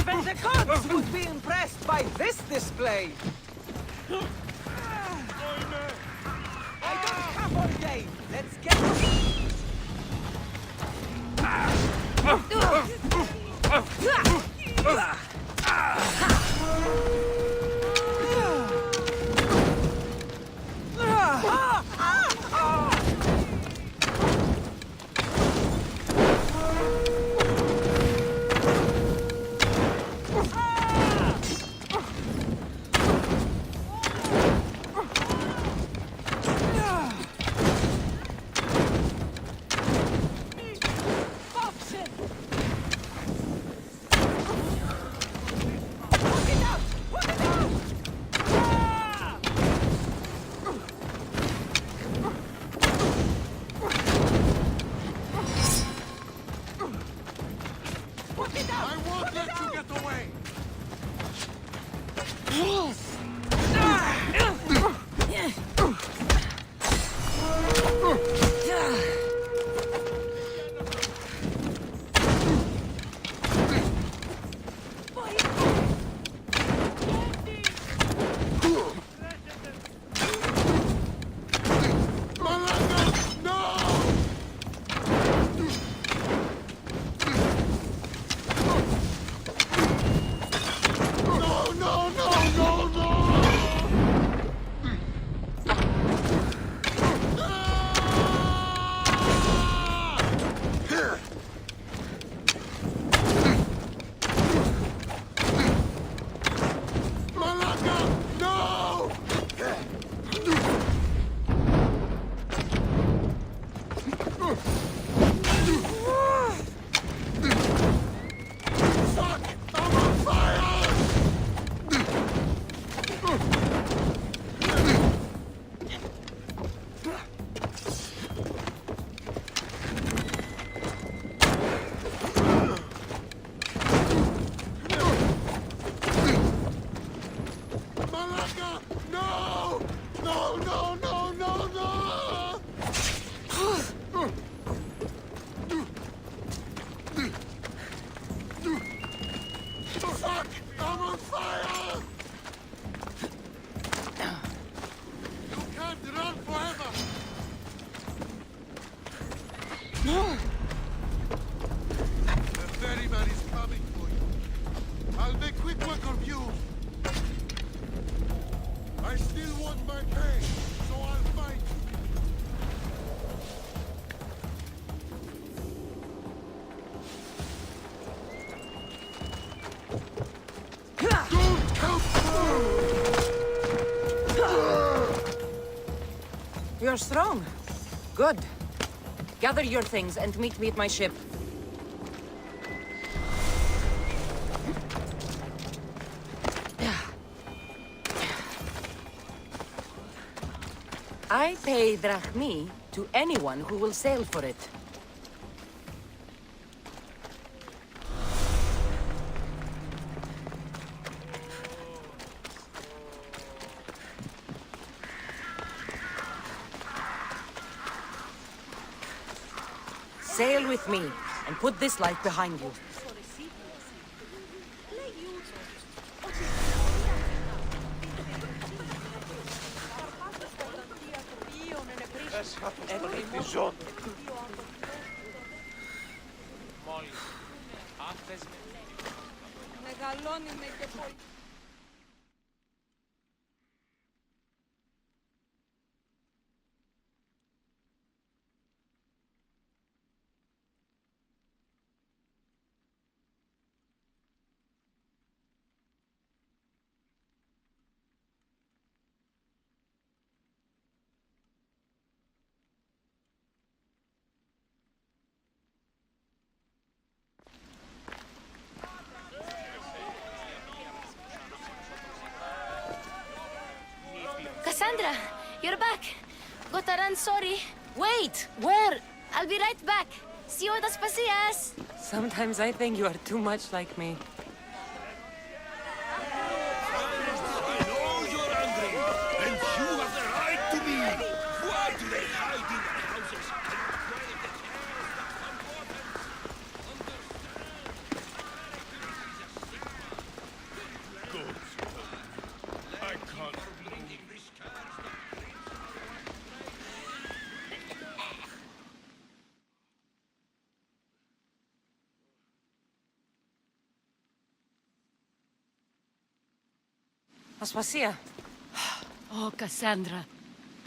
Even the gods would be impressed by this display! I don't have all day! Let's get You're strong. Good. Gather your things and meet me at my ship. I pay drachmi to anyone who will sail for it. Sail with me, and put this life behind you. Cassandra, you're back. Gotta run, sorry. Wait! Where? I'll be right back. See you at the Spasias. Sometimes I think you are too much like me. I know you're angry, and you have the right to be. Why do they hide in their houses and require the Good. I can't believe this. Aspasia. Oh, Cassandra,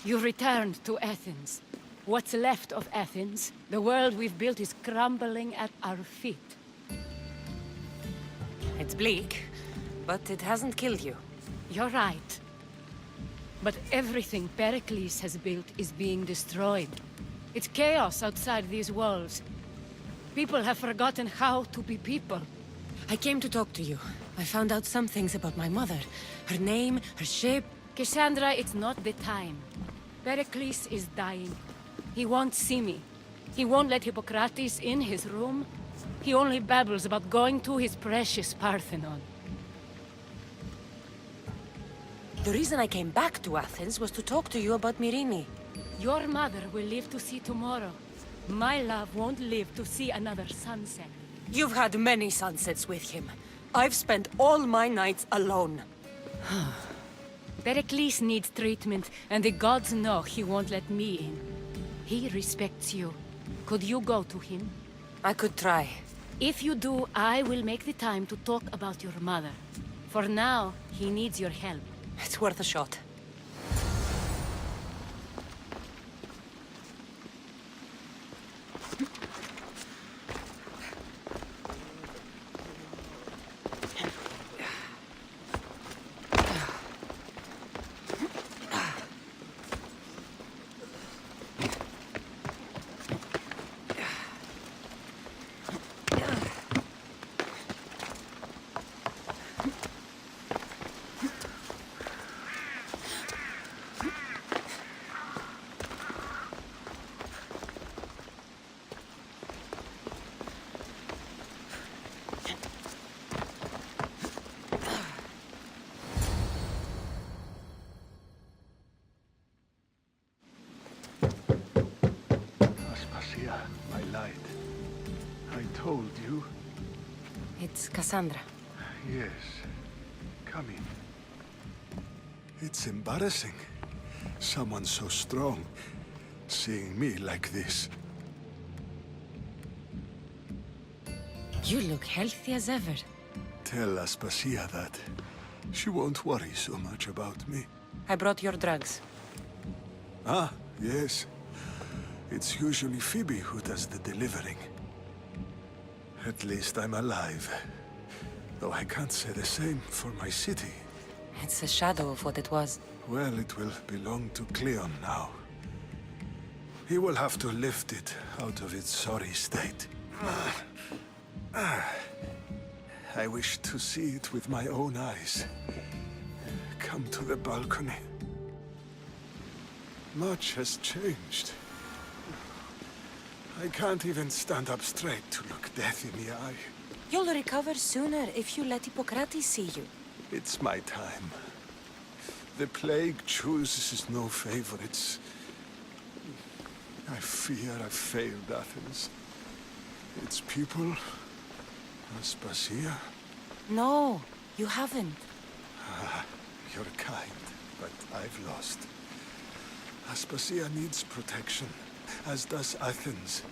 you returned to Athens. What's left of Athens, the world we've built is crumbling at our feet. It's bleak, but it hasn't killed you. You're right. But everything Pericles has built is being destroyed. It's chaos outside these walls. People have forgotten how to be people. I came to talk to you. I found out some things about my mother. Her name, her ship. Cassandra, it's not the time. Pericles is dying. He won't see me. He won't let Hippocrates in his room. He only babbles about going to his precious Parthenon. The reason I came back to Athens was to talk to you about Myrine. Your mother will live to see tomorrow. My love won't live to see another sunset. You've had many sunsets with him. I've spent all my nights alone. Pericles needs treatment, and the gods know he won't let me in. He respects you. Could you go to him? I could try. If you do, I will make the time to talk about your mother. For now, he needs your help. It's worth a shot. Aspasia, my light. I told you. It's Cassandra. Yes. Come in. It's embarrassing. Someone so strong, seeing me like this. You look healthy as ever. Tell Aspasia that. She won't worry so much about me. I brought your drugs. Ah, yes. It's usually Phoebe who does the delivering. At least I'm alive. Though I can't say the same for my city. It's a shadow of what it was. Well, it will belong to Cleon now. He will have to lift it out of its sorry state. I wish to see it with my own eyes. Come to the balcony. Much has changed. I can't even stand up straight to look death in the eye. You'll recover sooner if you let Hippocrates see you. It's my time. The plague chooses no favorites. I fear I've failed Athens. Its people, Aspasia. No, you haven't. You're kind, but I've lost. Aspasia needs protection, as does Athens.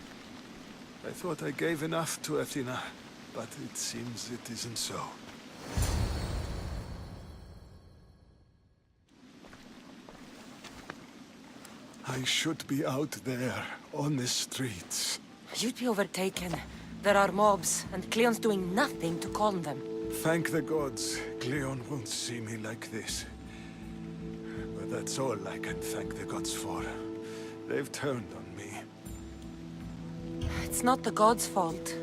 I thought I gave enough to Athena, but it seems it isn't so. I should be out there, on the streets. You'd be overtaken. There are mobs, and Cleon's doing nothing to calm them. Thank the gods, Cleon won't see me like this. But that's all I can thank the gods for. They've turned on me. It's not the gods' fault.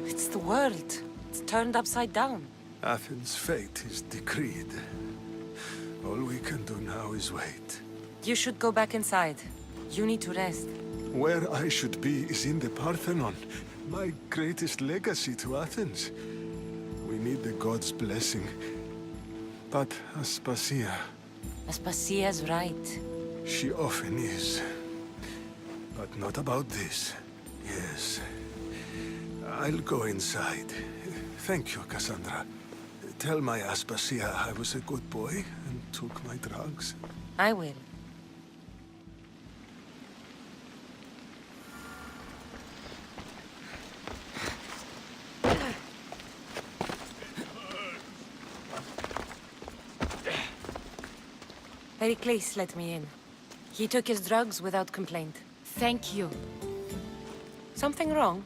It's the world. It's turned upside down. Athens' fate is decreed. All we can do now is wait. You should go back inside. You need to rest. Where I should be is in the Parthenon, my greatest legacy to Athens. We need the gods' blessing. But Aspasia, Aspasia's right. she often is. But not about this. Yes. I'll go inside. Thank you, Cassandra. Tell my Aspasia I was a good boy and took my drugs. I will. Pericles let me in. He took his drugs without complaint. Thank you. Something wrong?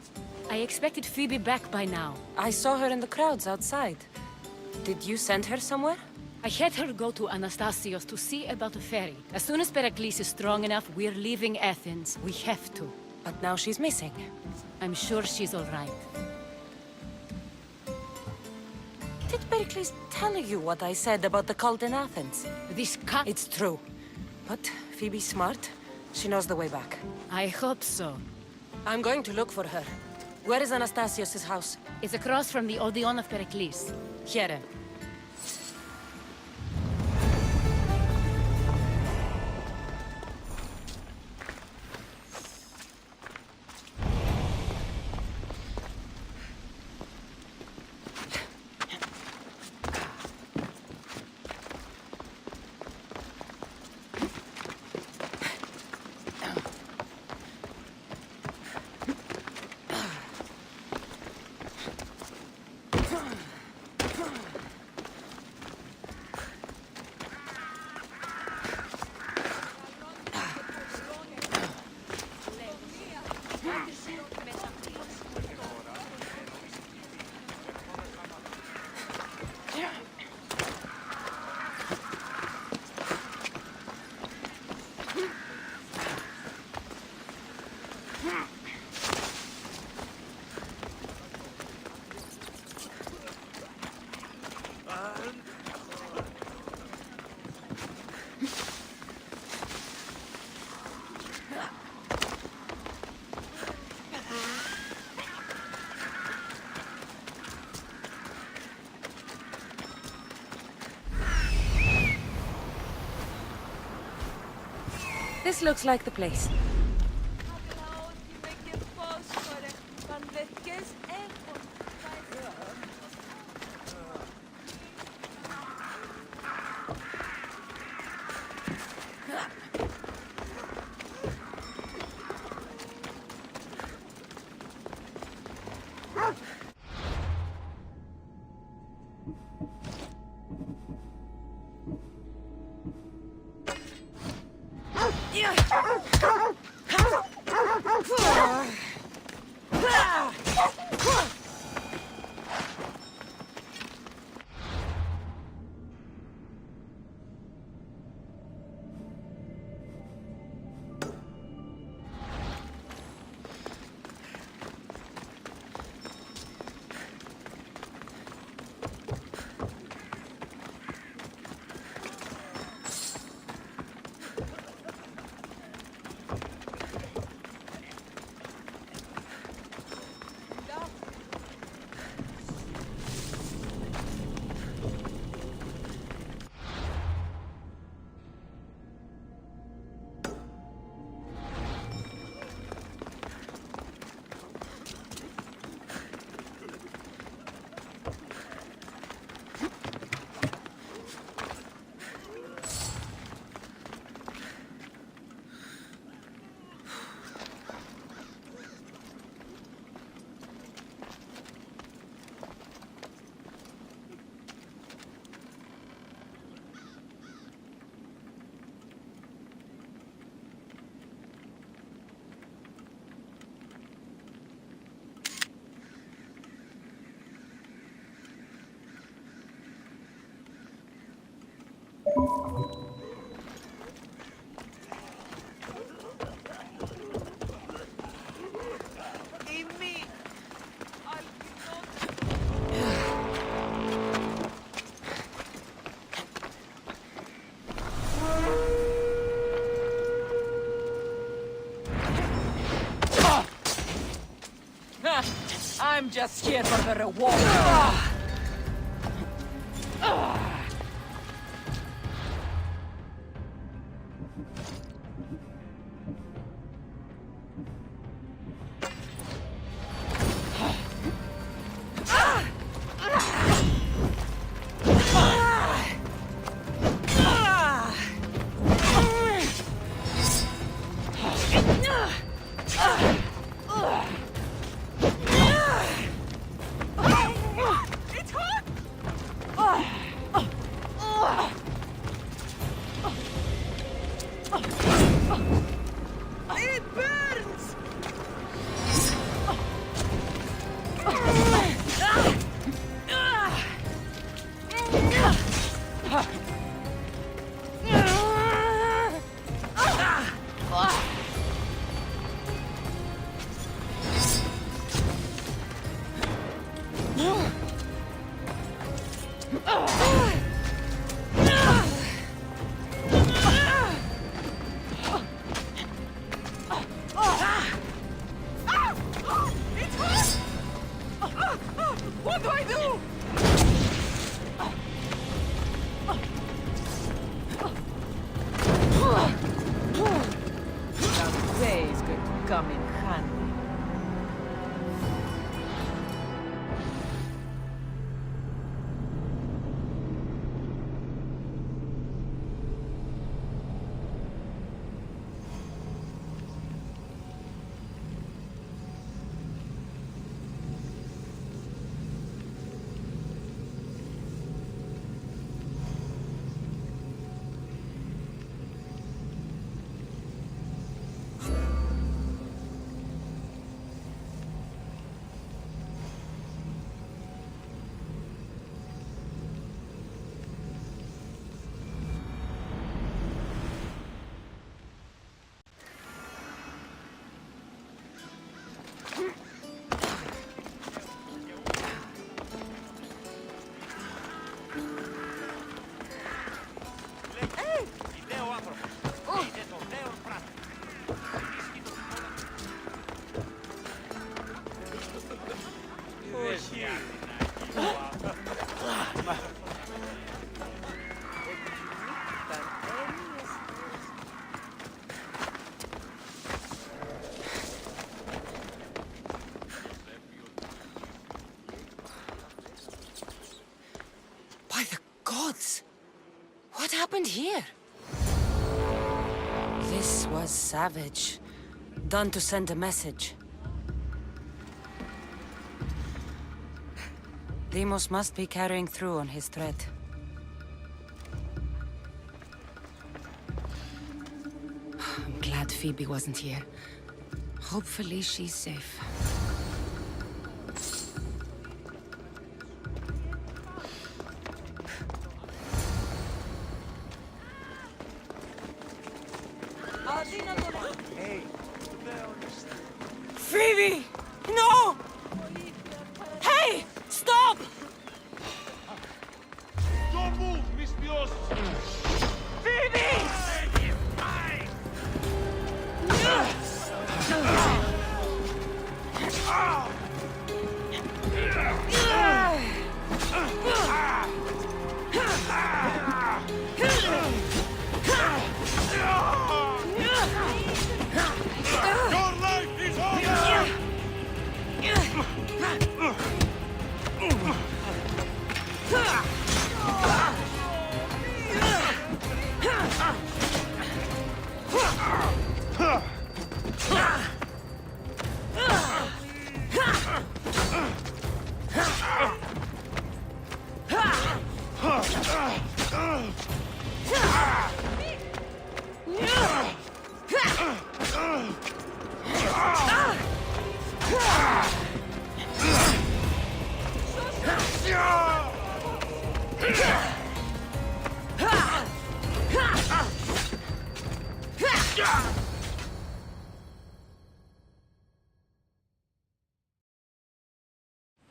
I expected Phoebe back by now. I saw her in the crowds outside. Did you send her somewhere? I had her go to Anastasios to see about a ferry. As soon as Pericles is strong enough, we're leaving Athens. We have to. But now she's missing. I'm sure she's all right. Did Pericles tell you what I said about the cult in Athens? This cut... It's true. But Phoebe's smart. She knows the way back. I hope so. I'm going to look for her. Where is Anastasios' house? It's across from the Odeon of Pericles. Here. This looks like the place. I'm just here for the reward. It burns! What do I do? Now today is going to come in handy. By the gods! What happened here? This was savage. Done to send a message. Deimos must be carrying through on his threat. I'm glad Phoebe wasn't here. Hopefully she's safe. Phoebe! No! Hey! Stop! Don't move, Mistios! Phoebe! Your life is over!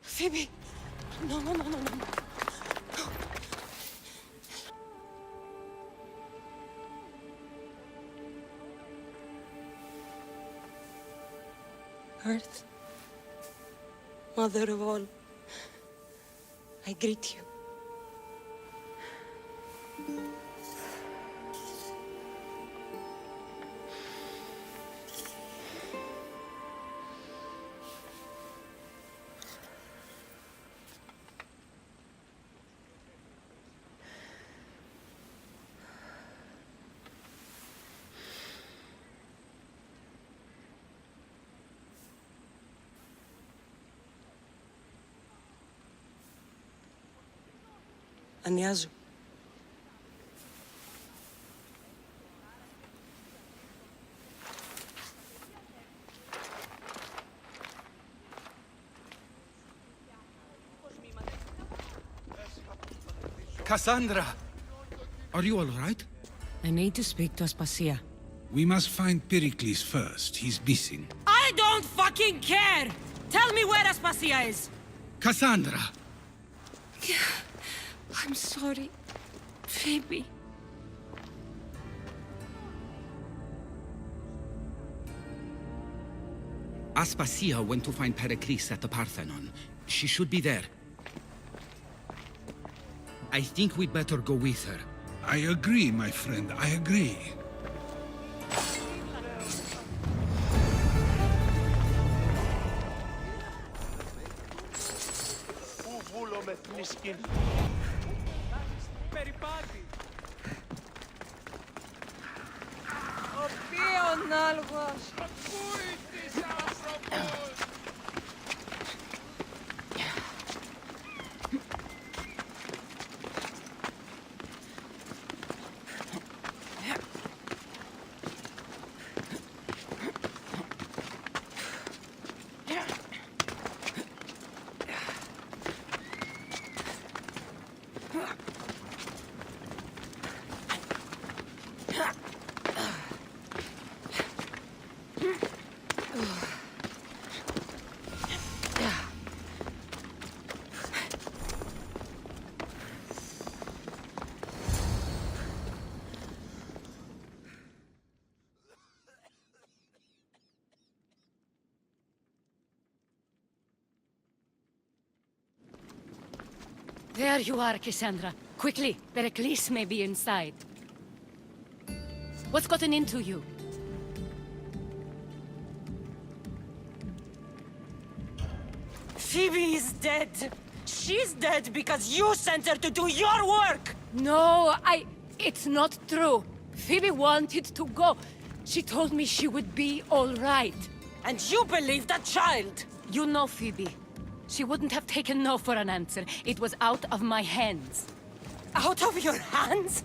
Phoebe! No, no, no, no, no. Earth Mother of all, I greet you. Ανιάζω. Cassandra! Are you all right? I need to speak to Aspasia. We must find Pericles first. He's missing. I don't fucking care! Tell me where Aspasia is! Cassandra! I'm sorry, Phoebe. Aspasia went to find Pericles at the Parthenon. She should be there. I think we'd better go with her. I agree, my friend. I agree. Πού βούλο με θνίσκην. Περιπάτη. Ο ποιον άλγος. There you are, Cassandra. Quickly, Pericles may be inside. What's gotten into you? Phoebe is dead. She's dead because you sent her to do your work! No, it's not true. Phoebe wanted to go. She told me she would be all right. And you believe that child! You know Phoebe. She wouldn't have taken no for an answer. It was out of my hands. Out of your hands?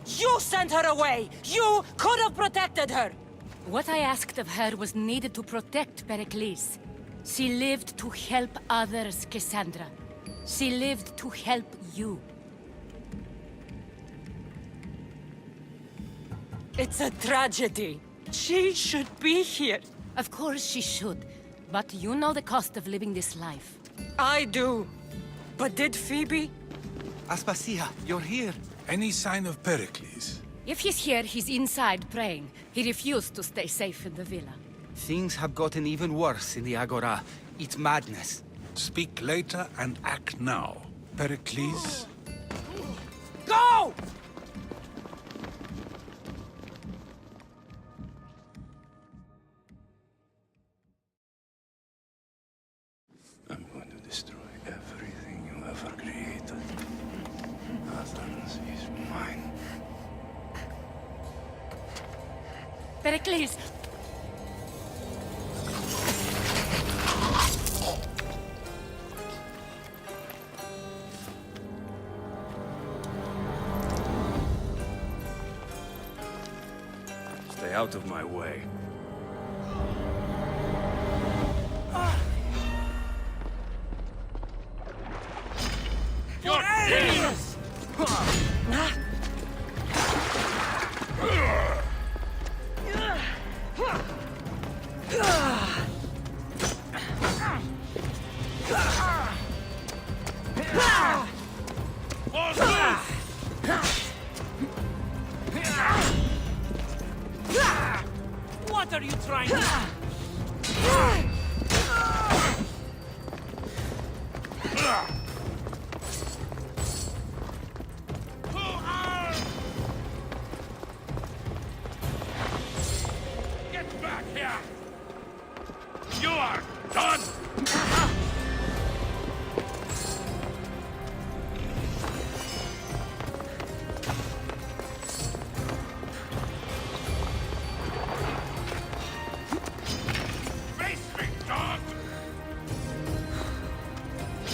You sent her away! You could have protected her! What I asked of her was needed to protect Pericles. She lived to help others, Cassandra. She lived to help you. It's a tragedy. She should be here. Of course she should. But you know the cost of living this life. I do. But did Phoebe? Aspasia, you're here. Any sign of Pericles? If he's here, he's inside praying. He refused to stay safe in the villa. Things have gotten even worse in the Agora. It's madness. Speak later and act now. Pericles? Go! I'm going to destroy everything you ever created. Athens is mine. Pericles! Stay out of my way. Your enemies! What are you trying to do? back here! You are done! Face me, dog!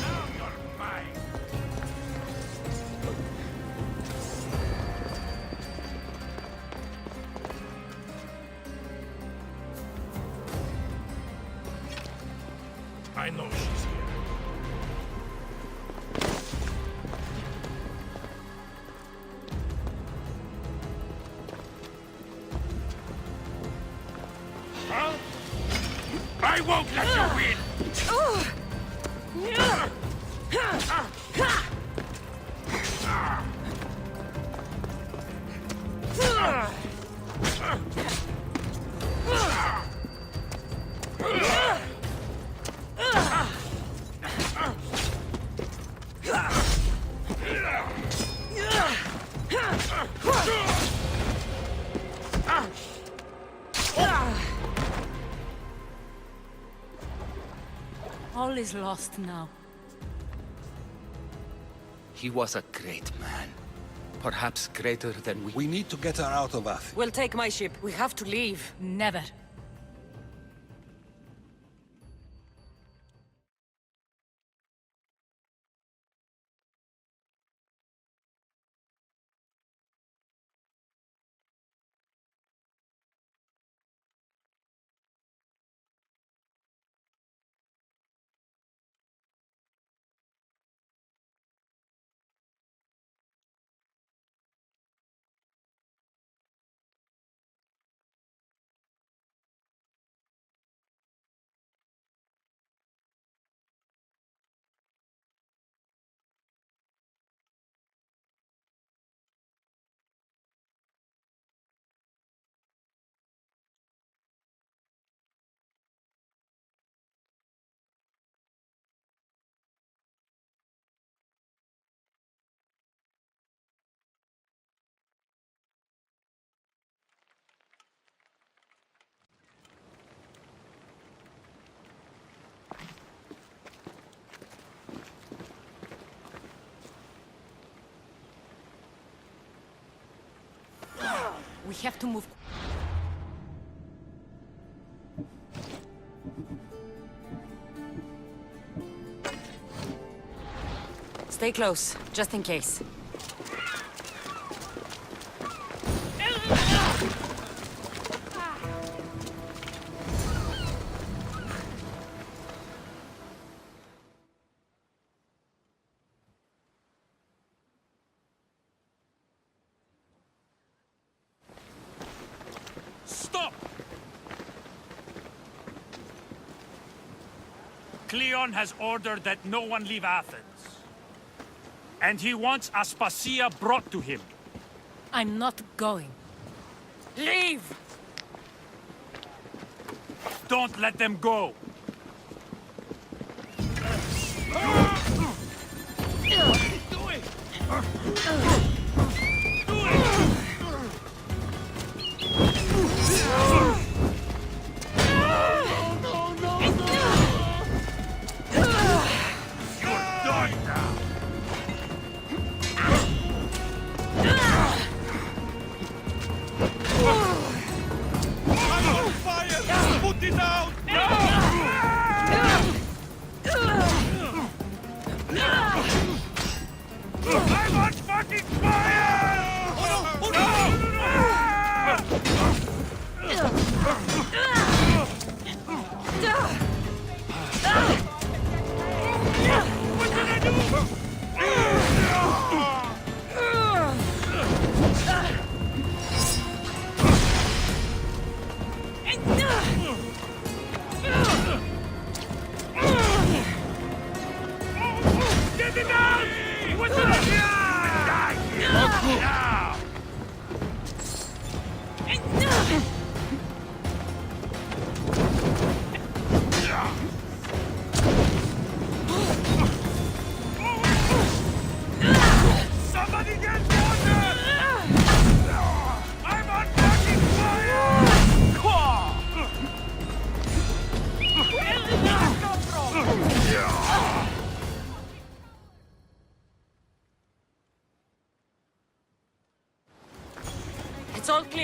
Now you're mine! I know she's here. Huh? I won't let you win! All is lost now. He was a great man. Perhaps greater than we... We need to get her out of Athens. We'll take my ship. We have to leave. Never. We have to move. Stay close, just in case. Stop! Cleon has ordered that no one leave Athens. And he wants Aspasia brought to him. I'm not going. Leave! Don't let them go!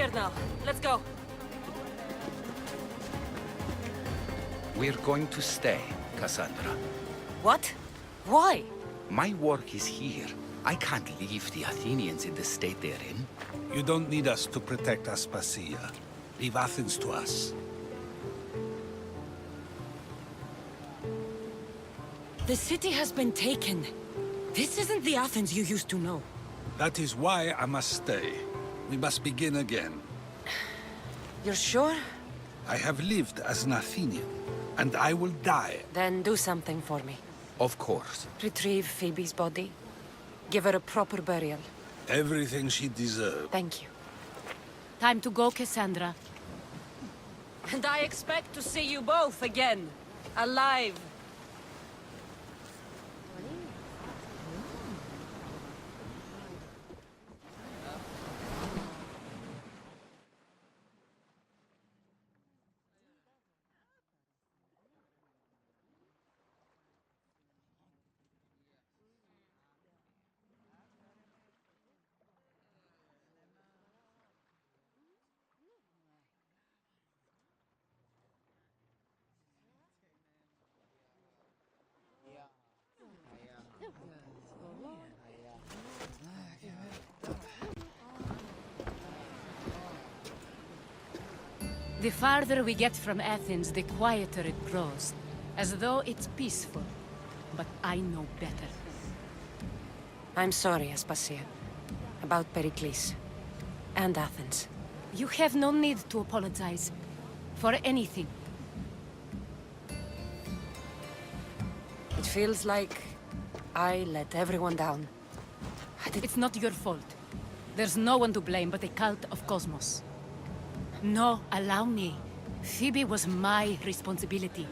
clear now. Let's go. We're going to stay, Cassandra. What? Why? My work is here. I can't leave the Athenians in the state they're in. You don't need us to protect Aspasia. Leave Athens to us. The city has been taken. This isn't the Athens you used to know. That is why I must stay. We must begin again. You're sure? I have lived as an Athenian, and I will die. Then do something for me. Of course. Retrieve Phoebe's body. Give her a proper burial. Everything she deserved. Thank you. Time to go, Cassandra. And I expect to see you both again. Alive. The farther we get from Athens, the quieter it grows. As though it's peaceful. But I know better. I'm sorry, Aspasia. About Pericles. And Athens. You have no need to apologize. For anything. It feels like I let everyone down. It's not your fault. There's no one to blame but the cult of Cosmos. No, allow me. Phoebe was my responsibility.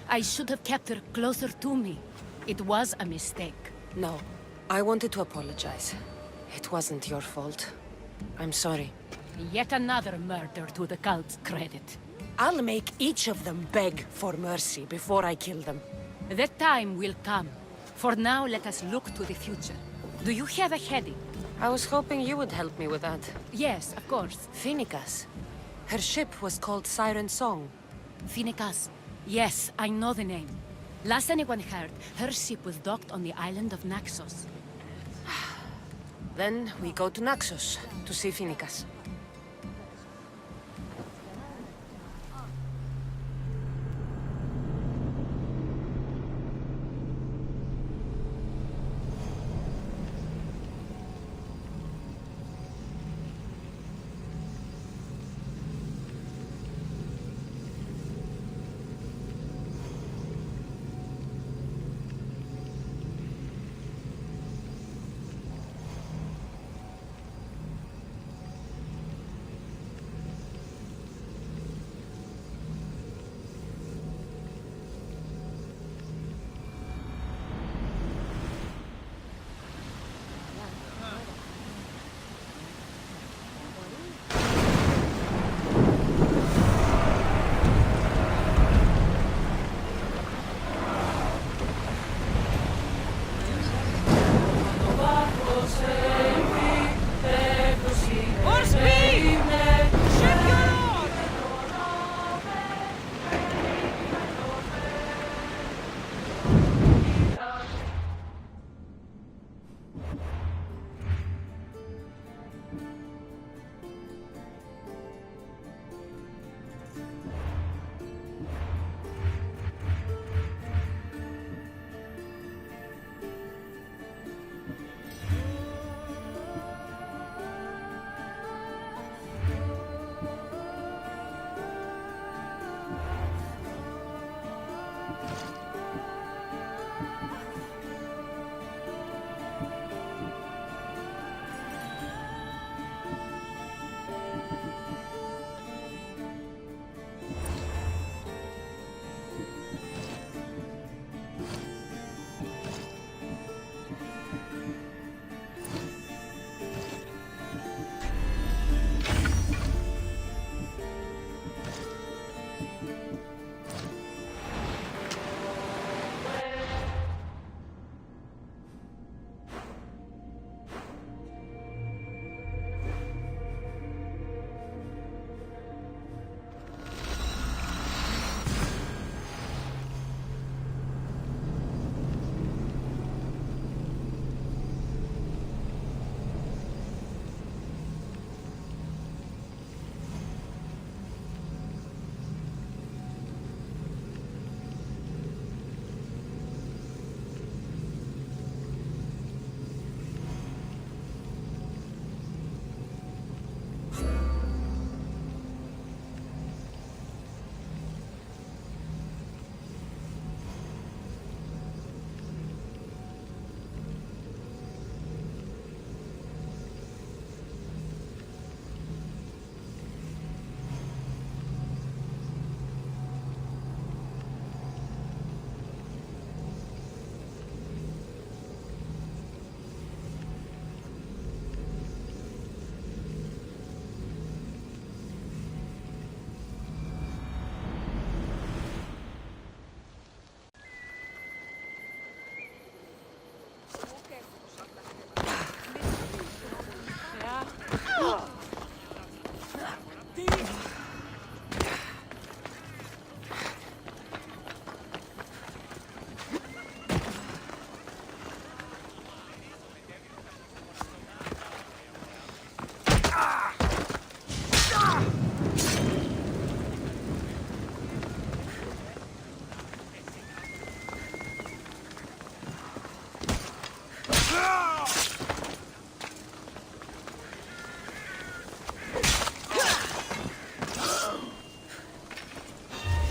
I should have kept her closer to me. It was a mistake. No, I wanted to apologize. It wasn't your fault. I'm sorry. Yet another murder to the cult's credit. I'll make each of them beg for mercy before I kill them. That time will come. For now, let us look to the future. Do you have a heading? I was hoping you would help me with that. Yes, of course. Phoenicas. Her ship was called Siren Song. Phoenicas. Yes, I know the name. Last anyone heard, her ship was docked on the island of Naxos. Then we go to Naxos to see Phoenicas.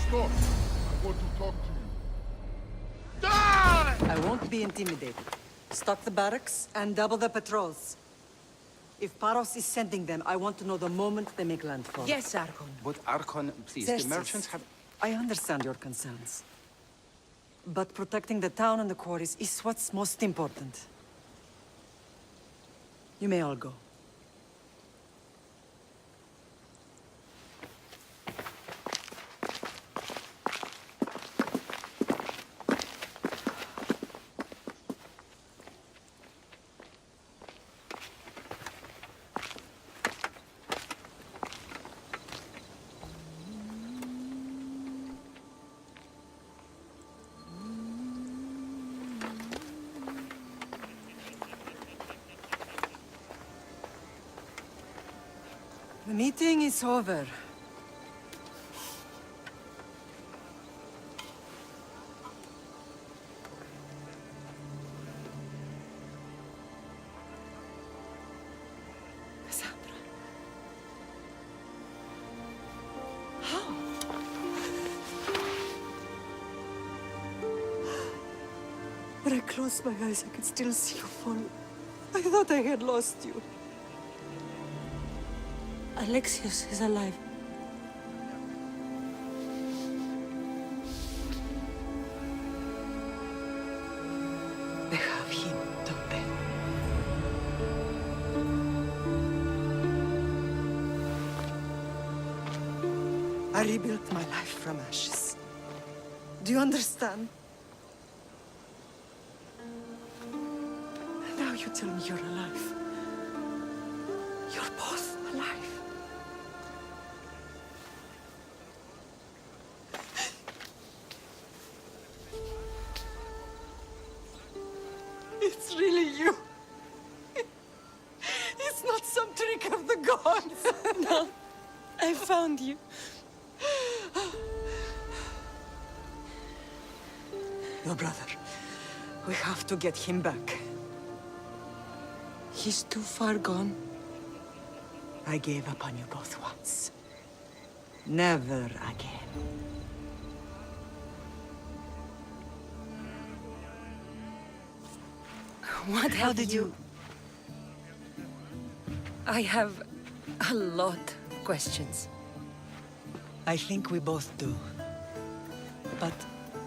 Stop! I want to talk to you. Die! I won't be intimidated. Stock the barracks and double the patrols. If Paros is sending them, I want to know the moment they make landfall. Yes, Archon. But Archon, please, Yes, the merchants yes. have... I understand your concerns. But protecting the town and the quarries is what's most important. You may all go. The meeting is over. Cassandra. How? When I closed my eyes, I could still see you fall. I thought I had lost you. Alexios is alive. They have him, don't they? I rebuilt my life from ashes. Do you understand? Now you tell me you're alive. You're both alive. It's really you. It's not some trick of the gods. No, I found you. Your brother. We have to get him back. He's too far gone. I gave up on you both once. Never again. What How have did you... I have a lot of questions. I think we both do. But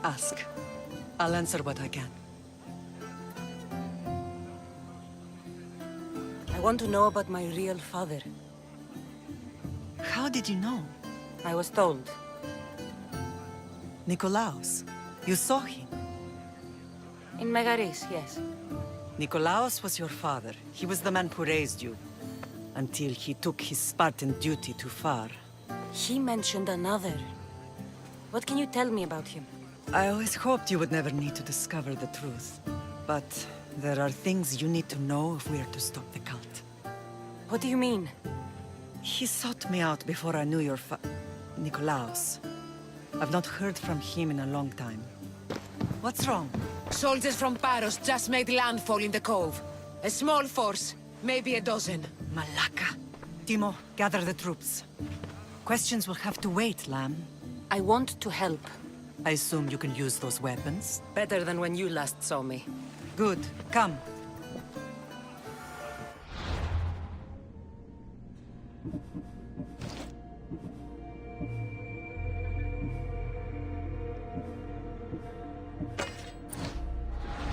ask. I'll answer what I can. I want to know about my real father. How did you know? I was told. Nikolaos. You saw him. In Megaris, yes. Nikolaos was your father. He was the man who raised you. Until he took his Spartan duty too far. He mentioned another. What can you tell me about him? I always hoped you would never need to discover the truth. But there are things you need to know if we are to stop the cult. What do you mean? He sought me out before I knew your Nikolaos. I've not heard from him in a long time. What's wrong? Soldiers from Paros just made landfall in the cove. A small force, maybe a dozen. Malaka. Timo, gather the troops. Questions will have to wait, Lamb. I want to help. I assume you can use those weapons? Better than when you last saw me. Good. Come.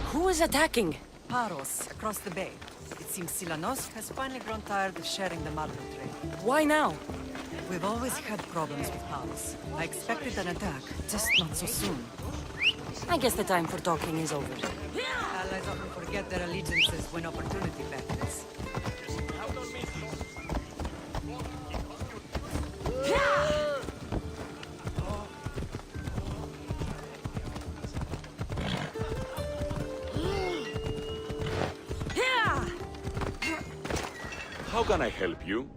Who is attacking? Paros, across the bay. It seems Silanos has finally grown tired of sharing the Malco trade. Why now? We've always had problems with Paros. I expected an attack, just not so soon. I guess the time for talking is over. Allies often forget their allegiances when opportunity beckons. How can I help you?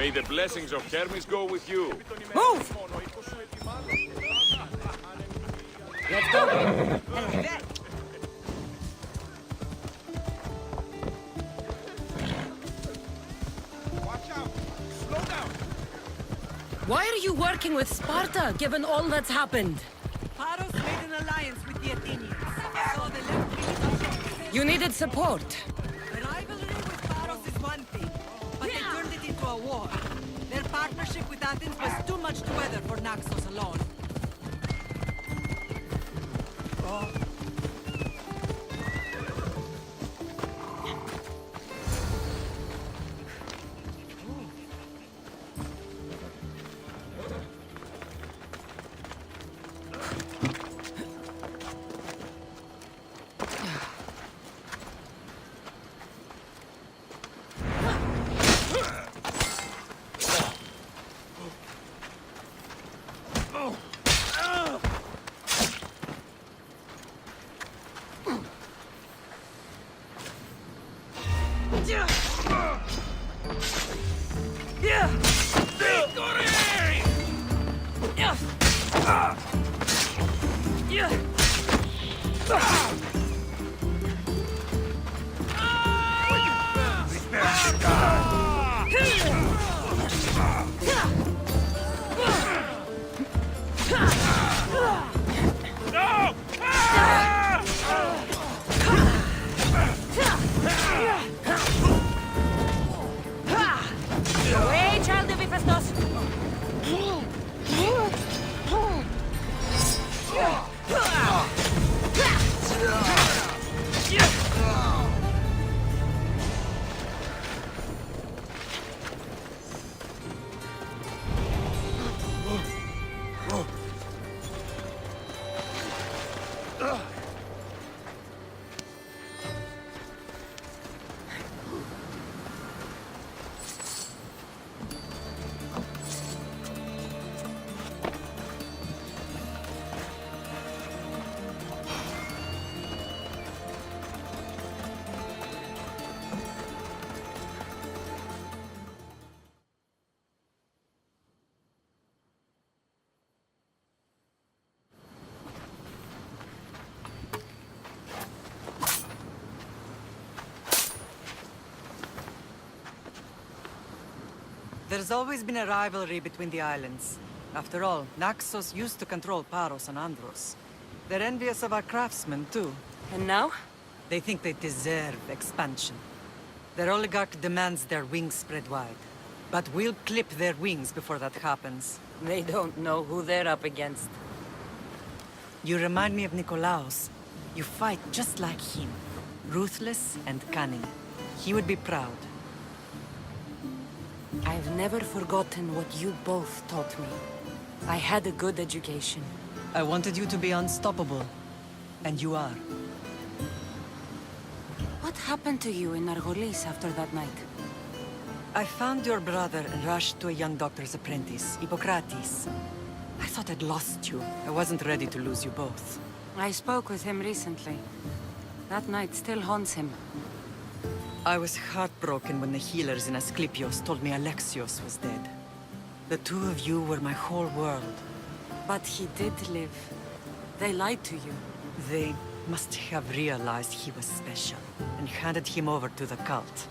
May the blessings of Hermes go with you. Move! Let's go. Why are you working with Sparta, given all that's happened? Paros made an alliance with the Athenians, so they left me. You needed support. The rivalry with Paros is one thing, but they turned it into a war. Their partnership with Athens was too much to weather for Naxos alone. Away, child of Hephaestus! There's always been a rivalry between the islands. After all, Naxos used to control Paros and Andros. They're envious of our craftsmen, too. And now? They think they deserve expansion. Their oligarch demands their wings spread wide. But we'll clip their wings before that happens. They don't know who they're up against. You remind me of Nikolaos. You fight just like him. Ruthless and cunning. He would be proud. I've never forgotten what you both taught me. I had a good education. I wanted you to be unstoppable. And you are. What happened to you in Argolis after that night? I found your brother and rushed to a young doctor's apprentice, Hippocrates. I thought I'd lost you. I wasn't ready to lose you both. I spoke with him recently. That night still haunts him. I was heartbroken when the healers in Asclepios told me Alexios was dead. The two of you were my whole world. But he did live. They lied to you. They must have realized he was special and handed him over to the cult.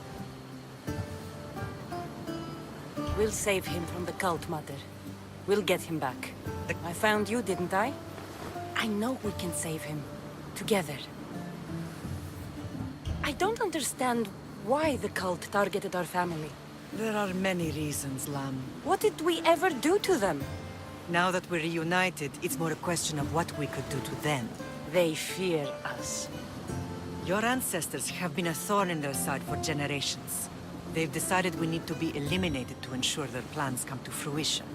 We'll save him from the cult, Mother. We'll get him back. I found you, didn't I? I know we can save him. Together. I don't understand why the cult targeted our family. There are many reasons, Lam. What did we ever do to them? Now that we're reunited, it's more a question of what we could do to them. They fear us. Your ancestors have been a thorn in their side for generations. They've decided we need to be eliminated to ensure their plans come to fruition.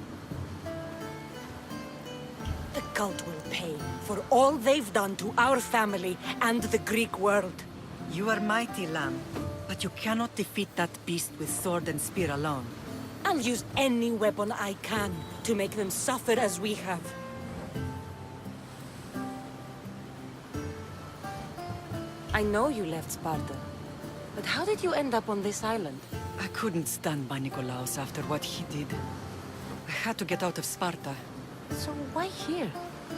The cult will pay for all they've done to our family and the Greek world. You are mighty, Lam, but you cannot defeat that beast with sword and spear alone. I'll use any weapon I can to make them suffer as we have. I know you left Sparta, but how did you end up on this island? I couldn't stand by Nikolaos after what he did. I had to get out of Sparta. So why here?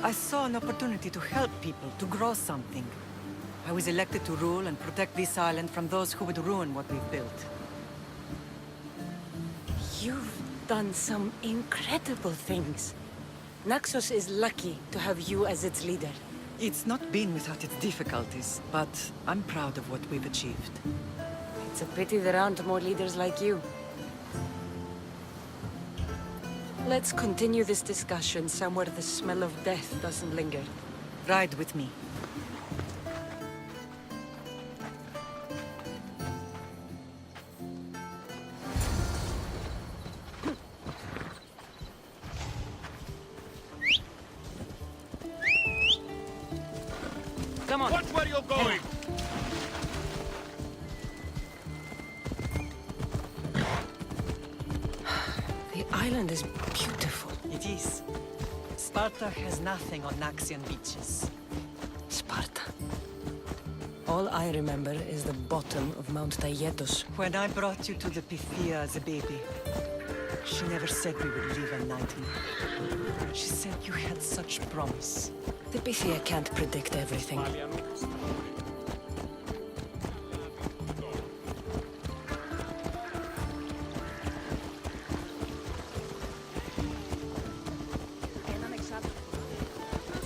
I saw an opportunity to help people, to grow something. I was elected to rule and protect this island from those who would ruin what we've built. You've done some incredible things. Naxos is lucky to have you as its leader. It's not been without its difficulties, but I'm proud of what we've achieved. It's a pity there aren't more leaders like you. Let's continue this discussion somewhere the smell of death doesn't linger. Ride with me. Come on. Watch where you're going! The island is beautiful. It is. Sparta has nothing on Naxian beaches. Sparta. All I remember is the bottom of Mount Taygetos. When I brought you to the Pythia as a baby, she never said we would live a nightmare. She said you had such promise. The Pythia can't predict everything.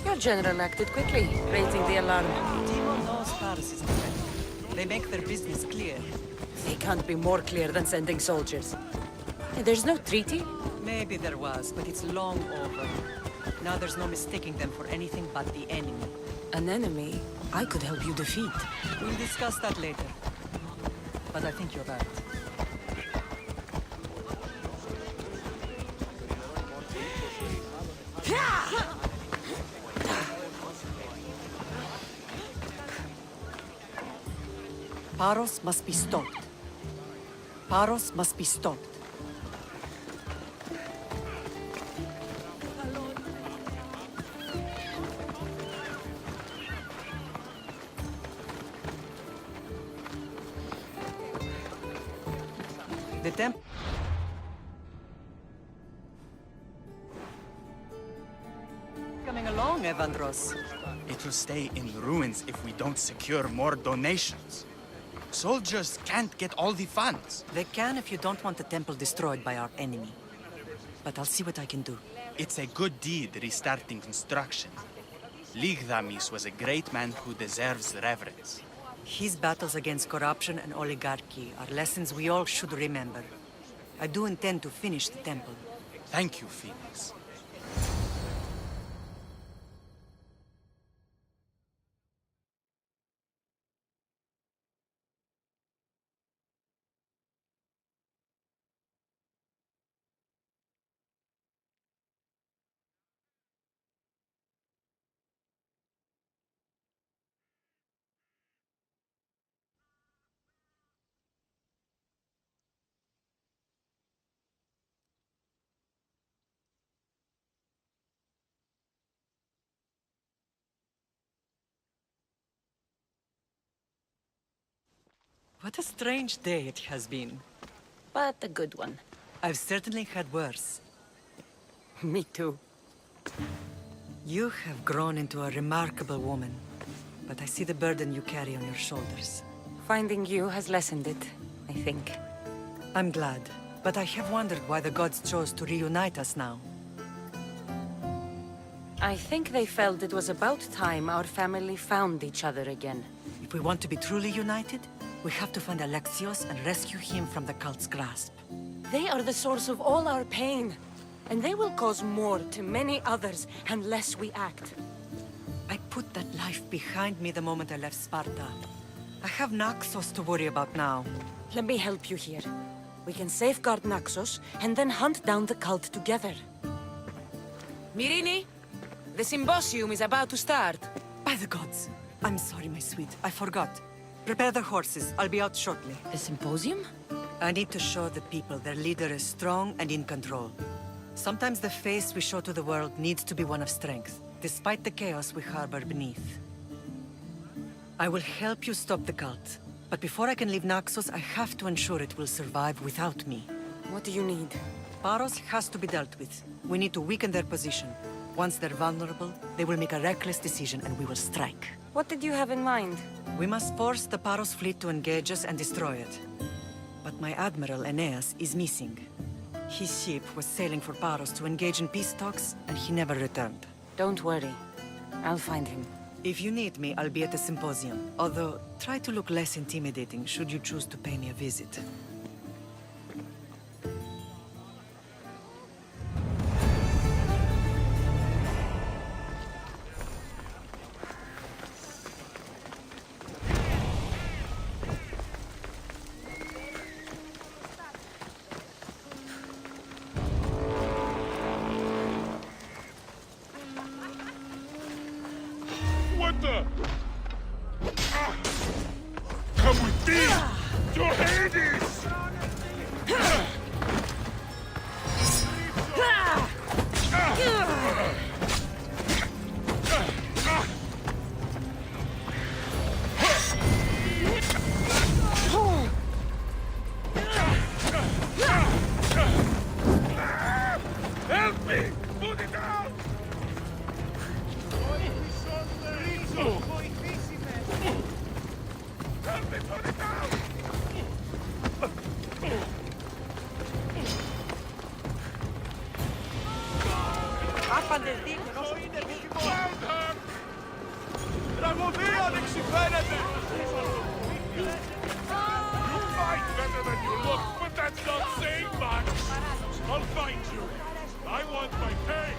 Your general acted quickly, raising the alarm. Timo knows Paris is threat. They make their business clear. They can't be more clear than sending soldiers. There's no treaty? Maybe there was, but it's long over. Now there's no mistaking them for anything but the enemy. An enemy I could help you defeat. We'll discuss that later. But I think you're right. Paros must be stopped. Paros must be stopped. The temple... Coming along, Evandros. It will stay in ruins if we don't secure more donations. Soldiers can't get all the funds. They can if you don't want the temple destroyed by our enemy. But I'll see what I can do. It's a good deed restarting construction. Ligdamis was a great man who deserves reverence. His battles against corruption and oligarchy are lessons we all should remember. I do intend to finish the temple. Thank you, Phoenix. What a strange day it has been. But a good one. I've certainly had worse. Me too. You have grown into a remarkable woman, but I see the burden you carry on your shoulders. Finding you has lessened it, I think. I'm glad, but I have wondered why the gods chose to reunite us now. I think they felt it was about time our family found each other again. If we want to be truly united, we have to find Alexios and rescue him from the cult's grasp. They are the source of all our pain, and they will cause more to many others unless we act. I put that life behind me the moment I left Sparta. I have Naxos to worry about now. Let me help you here. We can safeguard Naxos, and then hunt down the cult together. Myrrine, the symposium is about to start. By the gods! I'm sorry, my sweet. I forgot. Prepare the horses. I'll be out shortly. The symposium? I need to show the people their leader is strong and in control. Sometimes the face we show to the world needs to be one of strength, despite the chaos we harbor beneath. I will help you stop the cult, But before I can leave Naxos, I have to ensure it will survive without me. What do you need? Paros has to be dealt with. We need to weaken their position. Once they're vulnerable, they will make a reckless decision and we will strike. What did you have in mind? We must force the Paros fleet to engage us and destroy it. But my admiral, Aeneas, is missing. His ship was sailing for Paros to engage in peace talks, and he never returned. Don't worry. I'll find him. If you need me, I'll be at the symposium. Although, try to look less intimidating should you choose to pay me a visit. What the? Come with me to Hades! Help me! Put it out! Help me put it out! You fight better than you look, but that's not saying much! I'll find you! I want my pay!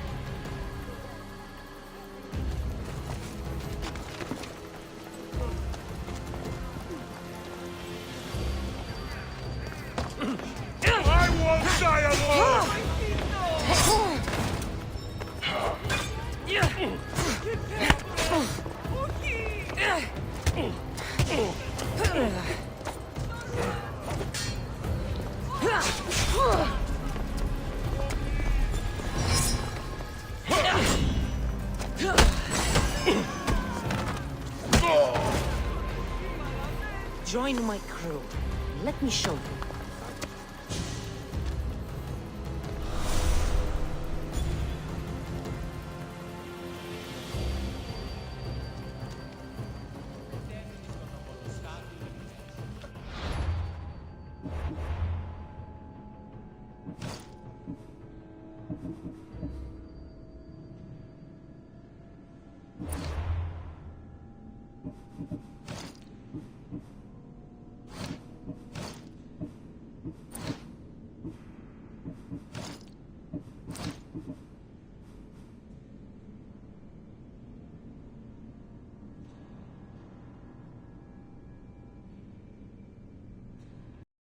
I won't die alone! Join my crew. Let me show you.